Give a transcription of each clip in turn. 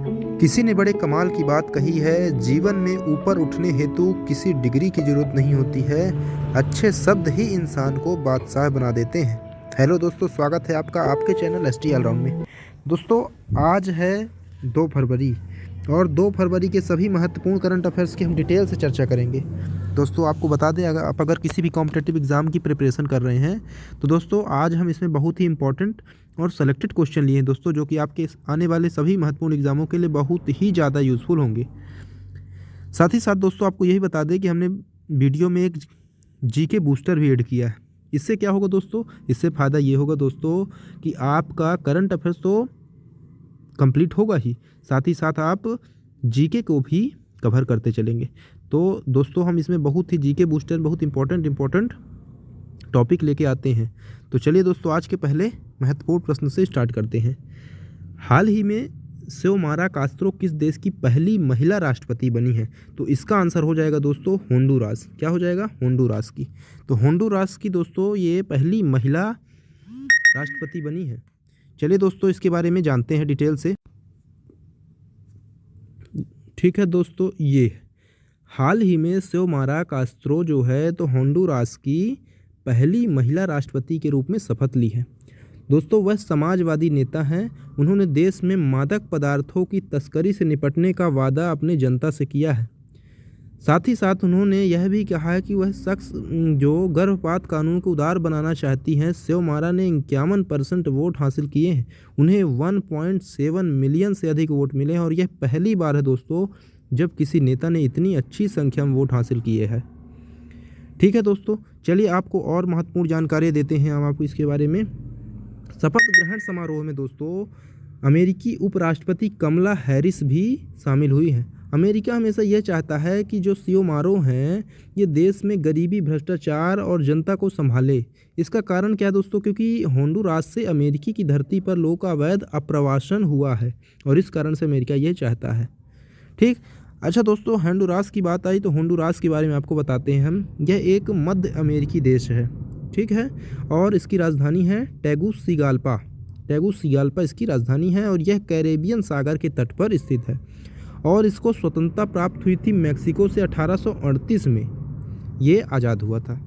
किसी ने बड़े कमाल की बात कही है, जीवन में ऊपर उठने हेतु किसी डिग्री की जरूरत नहीं होती है, अच्छे शब्द ही इंसान को बादशाह बना देते हैं। हेलो दोस्तों, स्वागत है आपका आपके चैनल ST ऑलराउंड में। दोस्तों, आज है 2 फरवरी और 2 फरवरी के सभी महत्वपूर्ण करंट अफेयर्स की हम डिटेल से चर्चा करेंगे। दोस्तों, आपको बता दें, अगर किसी भी कॉम्पिटिटिव एग्ज़ाम की प्रिपरेशन कर रहे हैं तो दोस्तों आज हम इसमें बहुत ही इंपॉर्टेंट और सेलेक्टेड क्वेश्चन लिए हैं दोस्तों, जो कि आपके आने वाले सभी महत्वपूर्ण एग्जामों के लिए बहुत ही ज़्यादा यूज़फुल होंगे। साथ ही साथ दोस्तों आपको यही बता दें कि हमने वीडियो में एक जीके बूस्टर भी ऐड किया है। इससे क्या होगा दोस्तों, इससे फ़ायदा ये होगा दोस्तों कि आपका करंट अफेयर्स तो कंप्लीट होगा ही, साथ ही साथ आप जीके को भी कवर करते चलेंगे। तो दोस्तों हम इसमें बहुत ही जीके बूस्टर बहुत इंपॉर्टेंट टॉपिक लेके आते हैं। तो चलिए दोस्तों, आज के पहले महत्वपूर्ण प्रश्न से स्टार्ट करते हैं। हाल ही में सियोमारा कास्त्रो किस देश की पहली महिला राष्ट्रपति बनी है? तो इसका आंसर हो जाएगा दोस्तों होंडुरास। क्या हो जाएगा? होंडुरास की। तो होंडुरास की दोस्तों ये पहली महिला राष्ट्रपति बनी है। चलिए दोस्तों इसके बारे में जानते हैं डिटेल से। ठीक है दोस्तों, ये हाल ही में सियोमारा कास्त्रो जो है तो होंडुरास की पहली महिला राष्ट्रपति के रूप में शपथ ली है। दोस्तों वह समाजवादी नेता हैं। उन्होंने देश में मादक पदार्थों की तस्करी से निपटने का वादा अपने जनता से किया है। साथ ही साथ उन्होंने यह भी कहा है कि वह शख्स जो गर्भपात कानून को उदार बनाना चाहती हैं। सियोमारा ने 51% वोट हासिल किए हैं। उन्हें 1.7 मिलियन से अधिक वोट मिले हैं और यह पहली बार है दोस्तों जब किसी नेता ने इतनी अच्छी संख्या में वोट हासिल किए हैं। ठीक है दोस्तों, चलिए आपको और महत्वपूर्ण जानकारी देते हैं हम आपको इसके बारे में। शपथ ग्रहण समारोह में दोस्तों अमेरिकी उपराष्ट्रपति कमला हैरिस भी शामिल हुई हैं। अमेरिका हमेशा यह चाहता है कि जो सियोमारो हैं ये देश में गरीबी, भ्रष्टाचार और जनता को संभाले। इसका कारण क्या है दोस्तों? क्योंकि होंडुरास से अमेरिकी की धरती पर लोगों का अवैध अप्रवासन हुआ है और इस कारण से अमेरिका यह चाहता है। ठीक। अच्छा दोस्तों, होंडुरास की बात आई तो होंडुरास के बारे में आपको बताते हैं हम। यह एक मध्य अमेरिकी देश है, ठीक है, और इसकी राजधानी है टेगुसिगाल्पा। टेगुसिगाल्पा इसकी राजधानी है और यह कैरेबियन सागर के तट पर स्थित है और इसको स्वतंत्रता प्राप्त हुई थी मैक्सिको से 1838 में ये आज़ाद हुआ था।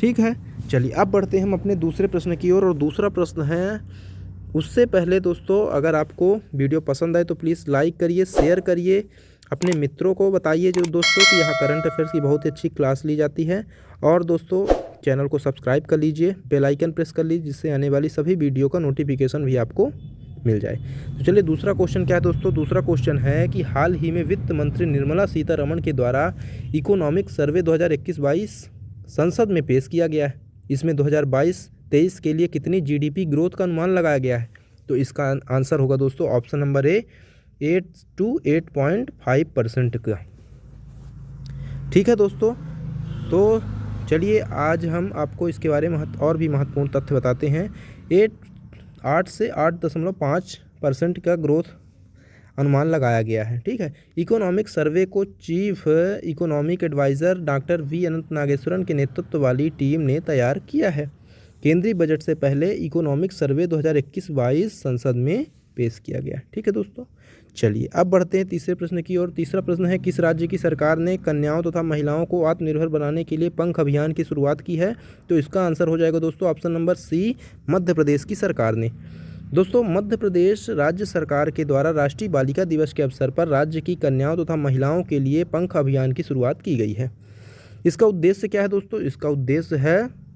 ठीक है, चलिए अब बढ़ते हैं हम अपने दूसरे प्रश्न की ओर। और दूसरा प्रश्न है, उससे पहले दोस्तों अगर आपको वीडियो पसंद आए तो प्लीज़ लाइक करिए, शेयर करिए, अपने मित्रों को बताइए जो दोस्तों कि यहाँ करंट अफेयर्स की बहुत ही अच्छी क्लास ली जाती है। और दोस्तों चैनल को सब्सक्राइब कर लीजिए, बेल आइकन प्रेस कर लीजिए, जिससे आने वाली सभी वीडियो का नोटिफिकेशन भी आपको मिल जाए। तो चलिए दूसरा क्वेश्चन क्या है दोस्तों? दूसरा क्वेश्चन है कि हाल ही में वित्त मंत्री निर्मला सीतारमण के द्वारा इकोनॉमिक सर्वे 2021-22 संसद में पेश किया गया है। इसमें 2022-23 के लिए कितनी GDP ग्रोथ का अनुमान लगाया गया है? तो इसका आंसर होगा दोस्तों ऑप्शन नंबर ए 8 to 8.5% का। ठीक है दोस्तों, तो चलिए आज हम आपको इसके बारे में और भी महत्वपूर्ण तथ्य बताते हैं। 8 से 8.5% का ग्रोथ अनुमान लगाया गया है। ठीक है, इकोनॉमिक सर्वे को chief economic adviser doctor V Anant Nageswaran के नेतृत्व वाली टीम ने तैयार किया है। केंद्रीय बजट से पहले इकोनॉमिक सर्वे 2021-22 संसद में पेश किया गया। ठीक है दोस्तों, चलिए अब बढ़ते हैं तीसरे प्रश्न की ओर। तीसरा प्रश्न है, किस राज्य की सरकार ने कन्याओं तथा महिलाओं को आत्मनिर्भर बनाने के लिए पंख अभियान की शुरुआत की है? तो इसका आंसर हो जाएगा दोस्तों option number C, Madhya Pradesh की सरकार ने। दोस्तों मध्य प्रदेश राज्य सरकार के द्वारा राष्ट्रीय बालिका दिवस के अवसर पर राज्य की कन्याओं तथा महिलाओं के लिए पंख अभियान की शुरुआत की गई है। इसका उद्देश्य क्या है दोस्तों? इसका उद्देश्य है,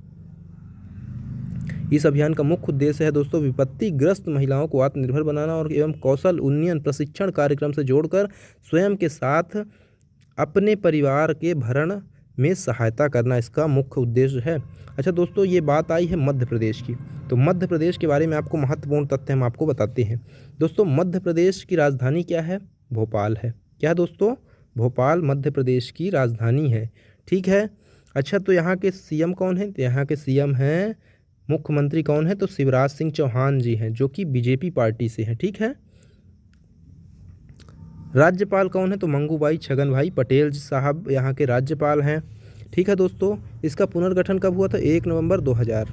इस अभियान का मुख्य उद्देश्य है दोस्तों विपत्तिग्रस्त महिलाओं को आत्मनिर्भर बनाना और एवं कौशल उन्नयन प्रशिक्षण कार्यक्रम से जोड़कर स्वयं के साथ अपने परिवार के भरण में सहायता करना इसका मुख्य उद्देश्य है। अच्छा दोस्तों, ये बात आई है मध्य प्रदेश की, तो मध्य प्रदेश के बारे में आपको महत्वपूर्ण तथ्य हम आपको बताते हैं। दोस्तों मध्य प्रदेश की राजधानी क्या है? भोपाल है। क्या दोस्तों? भोपाल मध्य प्रदेश की राजधानी है। ठीक है। अच्छा, तो यहाँ के CM कौन है? तो यहाँ के CM हैं, मुख्यमंत्री कौन है? तो शिवराज सिंह चौहान जी हैं, जो कि BJP पार्टी से हैं। ठीक है। राज्यपाल कौन है? तो मंगूभाई छगन भाई पटेल साहब यहाँ के राज्यपाल हैं। ठीक है दोस्तों, इसका पुनर्गठन कब हुआ था? 1 नवंबर 2000।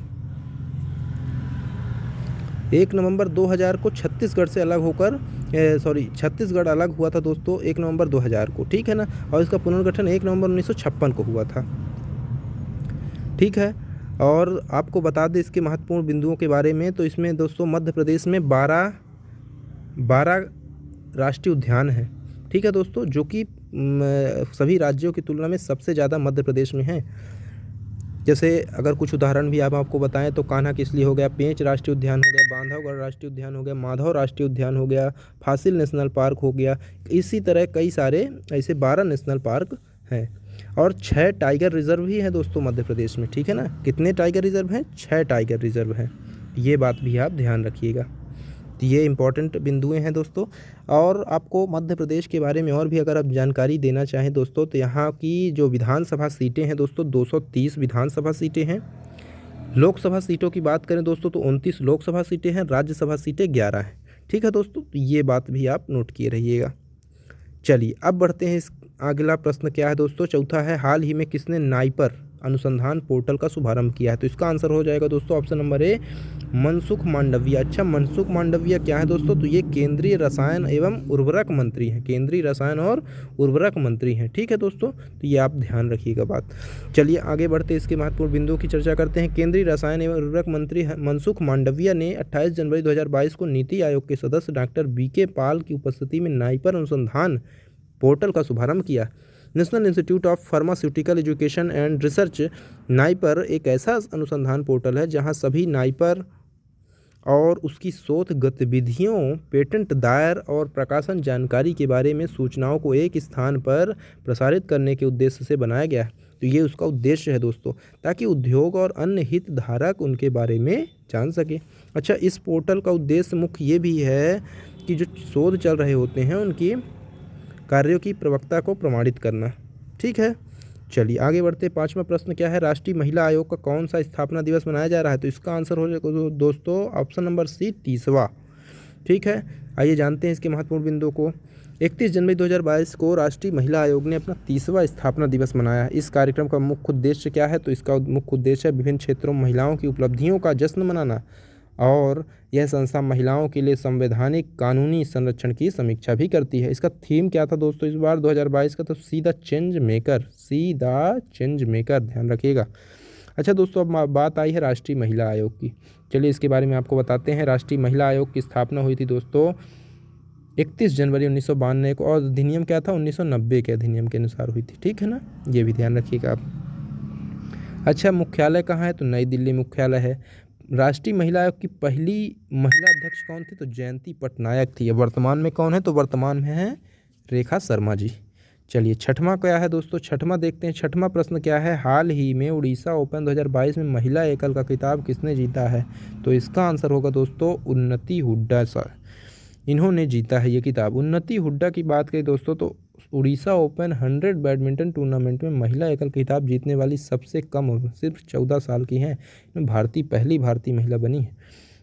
1 नवंबर 2000 को छत्तीसगढ़ से अलग होकर छत्तीसगढ़ अलग हुआ था दोस्तों 1 नवंबर 2000 को, ठीक है ना, और इसका पुनर्गठन 1 नवंबर 1956 को हुआ था, ठीक है। और आपको बता दें इसके महत्वपूर्ण बिंदुओं के बारे में, तो इसमें दोस्तों मध्य प्रदेश में 12 राष्ट्रीय उद्यान हैं, ठीक है दोस्तों, जो कि सभी राज्यों की तुलना में सबसे ज़्यादा मध्य प्रदेश में है। जैसे अगर कुछ उदाहरण भी आपको बताएं तो कान्हा किसली हो गया, पेंच राष्ट्रीय उद्यान हो गया, बांधवगढ़ राष्ट्रीय उद्यान हो गया, माधव राष्ट्रीय उद्यान हो गया, फासिल नेशनल पार्क हो गया। इसी तरह कई सारे ऐसे 12 नेशनल पार्क हैं और 6 टाइगर रिजर्व भी हैं दोस्तों मध्य प्रदेश में, ठीक है ना। कितने टाइगर रिजर्व हैं? 6 टाइगर रिजर्व हैं, ये बात भी आप ध्यान रखिएगा। तो ये इंपॉर्टेंट बिंदुएं हैं दोस्तों। और आपको मध्य प्रदेश के बारे में और भी अगर आप जानकारी देना चाहें दोस्तों, तो यहाँ की जो विधानसभा सीटें हैं दोस्तों 230 विधानसभा सीटें हैं। लोकसभा सीटों की बात करें दोस्तों तो 29 लोकसभा सीटें हैं, राज्यसभा सीटें 11 हैं, ठीक है दोस्तों। तो ये बात भी आप नोट किए रहिएगा। चलिए अब बढ़ते हैं, इस अगला प्रश्न क्या है दोस्तों, चौथा है, हाल ही में किसने नाइपर अनुसंधान पोर्टल का शुभारंभ किया है? तो इसका आंसर हो जाएगा दोस्तों option number A, Mansukh Mandaviya. अच्छा, मनसुख मांडविया क्या है दोस्तों? तो ये केंद्रीय रसायन एवं उर्वरक मंत्री हैं, केंद्रीय रसायन और उर्वरक मंत्री हैं, ठीक है दोस्तों। तो ये आप ध्यान रखिएगा बात। चलिए आगे बढ़ते इसके महत्वपूर्ण बिंदुओं की चर्चा करते हैं। केंद्रीय रसायन एवं उर्वरक मंत्री मनसुख मांडविया ने 28 जनवरी 2022 को नीति आयोग के सदस्य डॉक्टर BK पाल की उपस्थिति में नाइपर अनुसंधान पोर्टल का शुभारंभ किया। National institute of pharmaceutical education and research NIPER एक ऐसा अनुसंधान पोर्टल है जहां सभी नाइपर और उसकी शोध गतिविधियों, पेटेंट दायर और प्रकाशन जानकारी के बारे में सूचनाओं को एक स्थान पर प्रसारित करने के उद्देश्य से बनाया गया है। तो ये उसका उद्देश्य है दोस्तों, ताकि उद्योग और अन्य हितधारक उनके बारे में जान सके। अच्छा, इस पोर्टल का उद्देश्य मुख्य ये भी है कि जो शोध चल रहे होते हैं उनकी कार्यों की प्रवक्ता को प्रमाणित करना, ठीक है। चलिए आगे बढ़ते। 5वां प्रश्न क्या है, राष्ट्रीय महिला आयोग का कौन सा स्थापना दिवस मनाया जा रहा है? तो इसका आंसर हो जाएगा दोस्तों ऑप्शन नंबर सी, 30वां, ठीक है। आइए जानते हैं इसके महत्वपूर्ण बिंदुओं को। 31 जनवरी 2022 को राष्ट्रीय महिला आयोग ने अपना 30वां स्थापना दिवस मनाया। इस कार्यक्रम का मुख्य उद्देश्य क्या है? तो इसका मुख्य उद्देश्य है विभिन्न क्षेत्रों में महिलाओं की उपलब्धियों का जश्न मनाना, और यह संस्था महिलाओं के लिए संवैधानिक कानूनी संरक्षण की समीक्षा भी करती है। इसका थीम क्या था दोस्तों इस बार 2022 का? तो सीधा चेंज मेकर, ध्यान रखिएगा। अच्छा दोस्तों, अब बात आई है राष्ट्रीय महिला आयोग की। चलिए इसके बारे में आपको बताते हैं। राष्ट्रीय महिला आयोग की स्थापना हुई थी दोस्तों 31 जनवरी 1992 को, और अधिनियम क्या था? 1990 के अधिनियम के अनुसार हुई थी, ठीक है ना, ये भी ध्यान रखिएगा आप। अच्छा, मुख्यालय कहाँ है? तो नई दिल्ली मुख्यालय है। राष्ट्रीय महिला आयोग की पहली महिला अध्यक्ष कौन थी? तो जयंती पटनायक थी। वर्तमान में कौन है? तो वर्तमान में है रेखा शर्मा जी। चलिए 6वां क्या है दोस्तों? 6वां देखते हैं। 6वां प्रश्न क्या है, हाल ही में उड़ीसा ओपन 2022 में महिला एकल का खिताब किसने जीता है? तो इसका आंसर होगा दोस्तों उन्नति हुड्डा सर, इन्होंने जीता है ये खिताब। उन्नति हुड्डा की बात करें दोस्तों तो उड़ीसा ओपन 100 बैडमिंटन टूर्नामेंट में महिला एकल खिताब जीतने वाली सबसे कम उम्र सिर्फ 14 साल की हैं। पहली भारतीय महिला बनी है।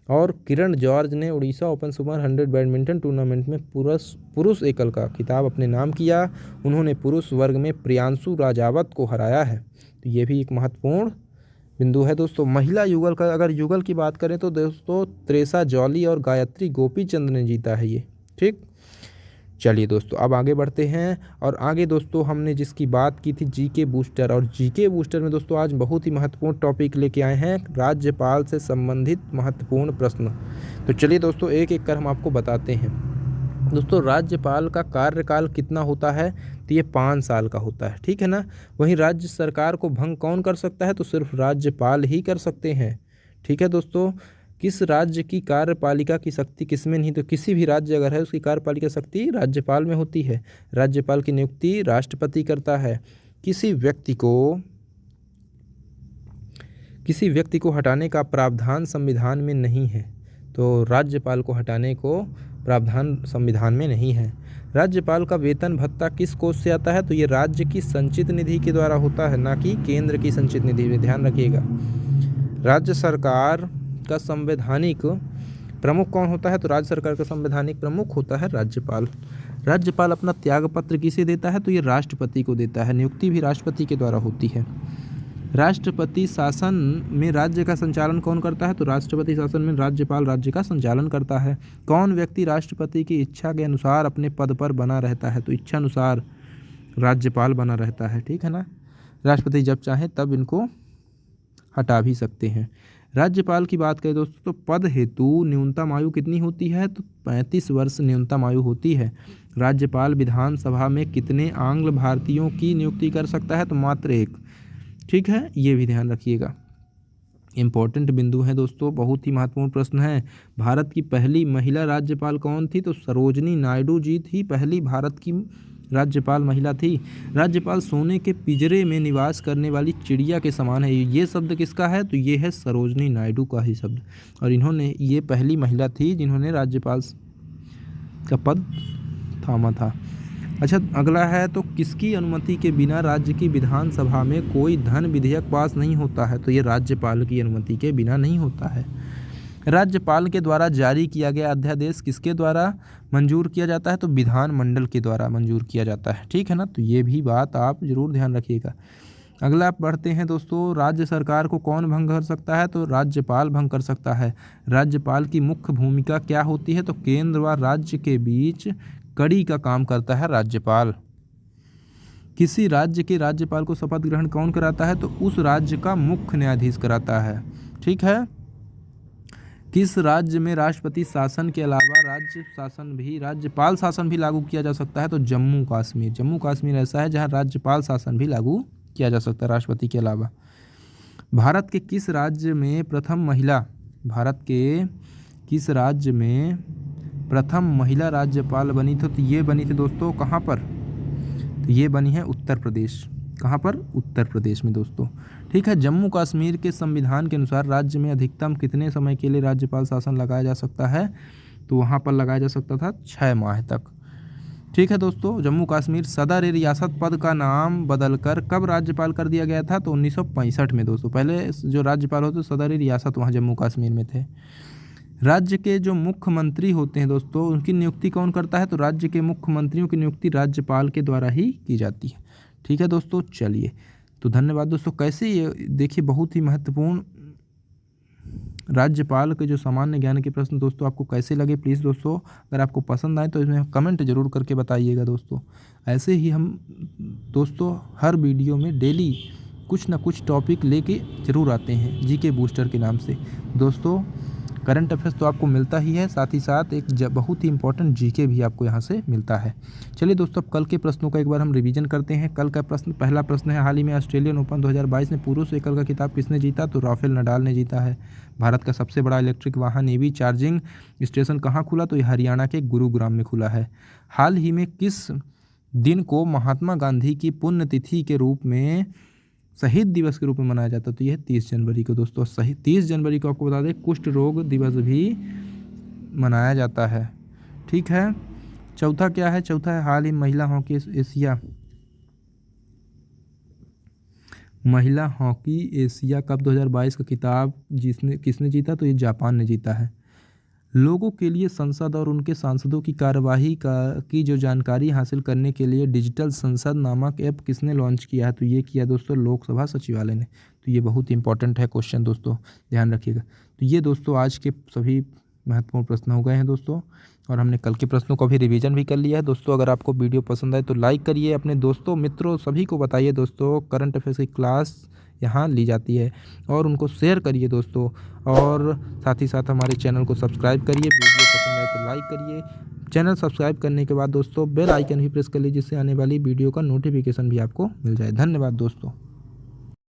और किरण जॉर्ज ने Orissa open super 100 badminton tournament में पुरुष एकल का खिताब अपने नाम किया। उन्होंने पुरुष वर्ग में प्रियांशु राजावत को हराया है। तो ये भी एक महत्वपूर्ण बिंदु है दोस्तों। महिला युगल का अगर युगल की बात करें तो दोस्तों त्रेसा जॉली और गायत्री गोपीचंद ने जीता है ये, ठीक। चलिए दोस्तों अब आगे बढ़ते हैं। और आगे दोस्तों हमने जिसकी बात की थी जीके बूस्टर, और जीके बूस्टर में दोस्तों आज बहुत ही महत्वपूर्ण टॉपिक लेके आए हैं, राज्यपाल से संबंधित महत्वपूर्ण प्रश्न। तो चलिए दोस्तों एक एक कर हम आपको बताते हैं। दोस्तों राज्यपाल का कार्यकाल कितना होता है? तो ये 5 साल का होता है, ठीक है ना। वहीं राज्य सरकार को भंग कौन कर सकता है? तो सिर्फ राज्यपाल ही कर सकते हैं, ठीक है दोस्तों। किस राज्य की कार्यपालिका की शक्ति किसमें नहीं? तो किसी भी राज्य अगर है उसकी कार्यपालिका शक्ति राज्यपाल में होती है। राज्यपाल की नियुक्ति राष्ट्रपति करता है। किसी व्यक्ति को हटाने का प्रावधान संविधान में नहीं है, तो राज्यपाल को हटाने को प्रावधान संविधान में नहीं है। राज्यपाल का वेतन भत्ता किस कोष से आता है? तो ये राज्य की संचित निधि के द्वारा होता है, ना कि केंद्र की संचित निधि में, ध्यान रखिएगा। राज्य सरकार का संवैधानिक प्रमुख कौन होता है? तो राज्य सरकार का संवैधानिक प्रमुख होता है राज्यपाल। राज्यपाल अपना त्यागपत्र किसे देता है? तो ये राष्ट्रपति को देता है। नियुक्ति भी राष्ट्रपति के द्वारा होती है। राष्ट्रपति शासन में राज्य का संचालन कौन करता है? तो राष्ट्रपति शासन में राज्यपाल राज्य का संचालन करता है। कौन व्यक्ति राष्ट्रपति की इच्छा के अनुसार अपने पद पर बना रहता है? तो इच्छा अनुसार राज्यपाल बना रहता है, ठीक है ना। राष्ट्रपति जब चाहे तब इनको हटा भी सकते हैं। राज्यपाल की बात करें दोस्तों तो पद हेतु न्यूनतम आयु कितनी होती है? तो 35 वर्ष न्यूनतम आयु होती है। राज्यपाल विधानसभा में कितने आंग्ल भारतीयों की नियुक्ति कर सकता है? तो मात्र 1, ठीक है, ये भी ध्यान रखिएगा। इम्पोर्टेंट बिंदु है दोस्तों, बहुत ही महत्वपूर्ण प्रश्न है। भारत की पहली महिला राज्यपाल कौन थी? तो सरोजनी नायडू जी थी, पहली भारत की राज्यपाल महिला थी। राज्यपाल सोने के पिंजरे में निवास करने वाली चिड़िया के समान है। ये शब्द किसका है? तो ये है सरोजनी नायडू का ही शब्द, और इन्होंने ये पहली महिला थी जिन्होंने राज्यपाल का पद थामा था। अच्छा, अगला है तो किसकी अनुमति के बिना राज्य की विधानसभा में कोई धन विधेयक पास नहीं होता है? तो ये राज्यपाल की अनुमति के बिना नहीं होता है। राज्यपाल के द्वारा जारी किया गया अध्यादेश किसके द्वारा मंजूर किया जाता है? तो विधानमंडल के द्वारा मंजूर किया जाता है, ठीक है ना। तो ये भी बात आप जरूर ध्यान रखिएगा। अगला बढ़ते हैं दोस्तों, राज्य सरकार को कौन भंग कर सकता है? तो राज्यपाल भंग कर सकता है। राज्यपाल की मुख्य भूमिका क्या होती है? तो केंद्र व राज्य के बीच कड़ी का काम करता है राज्यपाल। किसी राज्य के राज्यपाल को शपथ ग्रहण कौन कराता है? तो उस राज्य का मुख्य न्यायाधीश कराता है, ठीक है। किस राज्य में राष्ट्रपति शासन के अलावा राज्यपाल शासन भी लागू किया जा सकता है? तो जम्मू कश्मीर। जम्मू कश्मीर ऐसा है जहां राज्यपाल शासन भी लागू किया जा सकता है राष्ट्रपति के अलावा। भारत के किस राज्य में प्रथम महिला राज्यपाल बनी थी? तो ये बनी थी दोस्तों कहाँ पर? तो ये बनी है उत्तर प्रदेश। कहाँ पर? उत्तर प्रदेश में दोस्तों, ठीक है। जम्मू कश्मीर के संविधान के अनुसार राज्य में अधिकतम कितने समय के लिए राज्यपाल शासन लगाया जा सकता है? तो वहाँ पर लगाया जा सकता था 6 माह तक, ठीक है दोस्तों। जम्मू कश्मीर सदर रियासत पद का नाम बदलकर कब राज्यपाल कर दिया गया था? तो 1965 में दोस्तों। पहले जो राज्यपाल होते सदर रियासत वहाँ जम्मू कश्मीर में थे। राज्य के जो मुख्यमंत्री होते हैं दोस्तों उनकी नियुक्ति कौन करता है? तो राज्य के मुख्यमंत्रियों की नियुक्ति राज्यपाल के द्वारा ही की जाती है, ठीक है दोस्तों। चलिए, तो धन्यवाद दोस्तों। कैसे ये देखिए बहुत ही महत्वपूर्ण राज्यपाल के जो सामान्य ज्ञान के प्रश्न दोस्तों आपको कैसे लगे? प्लीज़ दोस्तों अगर आपको पसंद आए तो इसमें कमेंट जरूर करके बताइएगा दोस्तों। ऐसे ही हम दोस्तों हर वीडियो में डेली कुछ ना कुछ टॉपिक लेके ज़रूर आते हैं जीके बूस्टर के नाम से दोस्तों। करंट अफेयर्स तो आपको मिलता ही है, साथ ही साथ एक बहुत ही इंपॉर्टेंट जीके भी आपको यहाँ से मिलता है। चलिए दोस्तों, अब कल के प्रश्नों का एक बार हम रिवीजन करते हैं। कल का प्रश्न, पहला प्रश्न है, हाल ही में ऑस्ट्रेलियन ओपन 2022 में पुरुष एकल का खिताब किसने जीता? तो राफेल नडाल ने जीता है। भारत का सबसे बड़ा इलेक्ट्रिक वाहन ईवी चार्जिंग स्टेशन कहाँ खुला? तो ये हरियाणा के गुरुग्राम में खुला है। हाल ही में किस दिन को महात्मा गांधी की पुण्यतिथि के रूप में शहीद दिवस के रूप में मनाया जाता है? तो यह 30 जनवरी को दोस्तों। 30 जनवरी को आपको बता दें कुष्ठ रोग दिवस भी मनाया जाता है, ठीक है। चौथा क्या है? चौथा है हाल ही महिला हॉकी एशिया कप 2022 का खिताब किसने जीता? तो ये जापान ने जीता है। लोगों के लिए संसद और उनके सांसदों की कार्यवाही की जो जानकारी हासिल करने के लिए डिजिटल संसद नामक ऐप किसने लॉन्च किया है? तो ये किया दोस्तों लोकसभा सचिवालय ने। तो ये बहुत इंपॉर्टेंट है क्वेश्चन दोस्तों, ध्यान रखिएगा। तो ये दोस्तों आज के सभी महत्वपूर्ण प्रश्न हो गए हैं दोस्तों, और हमने कल के प्रश्नों का भी रिवीजन भी कर लिया है दोस्तों। अगर आपको वीडियो पसंद आए तो लाइक करिए, अपने दोस्तों मित्रों सभी को बताइए दोस्तों करंट अफेयर्स की क्लास यहाँ ली जाती है, और उनको शेयर करिए दोस्तों। और साथ ही साथ हमारे चैनल को सब्सक्राइब करिए। वीडियो पसंद आए तो लाइक करिए। चैनल सब्सक्राइब करने के बाद दोस्तों बेल आइकन भी प्रेस कर लीजिए, जिससे आने वाली वीडियो का नोटिफिकेशन भी आपको मिल जाए। धन्यवाद दोस्तों।